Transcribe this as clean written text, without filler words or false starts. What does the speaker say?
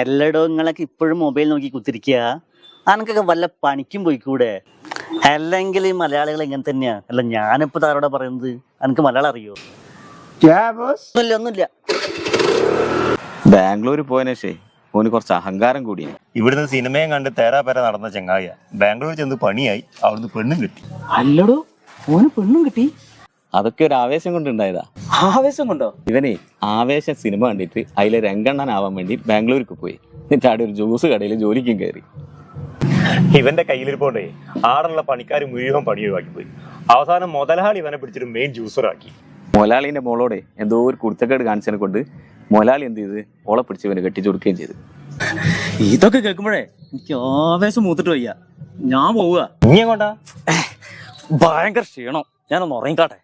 എല്ലടോ നിങ്ങളൊക്കെ ഇപ്പോഴും മൊബൈൽ നോക്കി കുത്തിരിക്കുക. അനക്കൊക്കെ വല്ല പണിക്കും പോയിക്കൂടെ? അല്ലെങ്കിൽ ഈ മലയാളികൾ എങ്ങനെ തന്നെയാ? അല്ല ഞാനിപ്പോ താരോടെ പറയുന്നത്, അനക്ക് മലയാളം അറിയോ? ഒന്നുമില്ല. ബാംഗ്ലൂർ പോയനേഷേ ഓന് കുറച്ച് അഹങ്കാരം കൂടി. ഇവിടുന്ന് സിനിമയും കണ്ട് തേരാപേര നടന്ന ചെങ്ങായ ബാംഗ്ലൂർ ചെന്ന് പണിയായി, അവിടുന്ന് പെണ്ണും കിട്ടി. അല്ലടോ ഓന് പെണ്ണും കിട്ടി. അതൊക്കെ ഒരു ആവേശം കൊണ്ടുണ്ടായതാ. ആവേശം കൊണ്ടോ? ഇവനെ ആവേശം സിനിമ കണ്ടിട്ട് അതിലെ രംഗണ്ണനാവാൻ വേണ്ടി ബാംഗ്ലൂർക്ക് പോയി. എന്നിട്ട് അവിടെ ഒരു ജ്യൂസ് കടയിൽ ജോലിക്കും കയറി. ഇവന്റെ കയ്യിലിരിപ്പോണ്ടേ ആടുള്ള പണിക്കാർ മുഴുവൻ പണി ഒഴിവാക്കി പോയി. അവസാനം മുതലാളി ഇവനെ പിടിച്ചിട്ട് മെയിൻ ജ്യൂസറാക്കി. മൊലാളിന്റെ മോളോടെ എന്തോ ഒരു കുടുത്തക്കേട് കാണിച്ചതിനെ കൊണ്ട് മൊലാളി എന്ത് ചെയ്ത് ഓളെ പിടിച്ച് ഇവനെ കെട്ടിച്ചു കൊടുക്കുകയും ചെയ്തു. ഇതൊക്കെ കേൾക്കുമ്പോഴേ എനിക്ക് ആവേശം മൂത്തിട്ട് വയ്യ. ഞാൻ പോവുക. ഇനി എങ്ങോട്ടാ? ഭയങ്കര ക്ഷീണം. ഞാനൊന്ന് ഉറങ്ങിക്കാട്ടെ.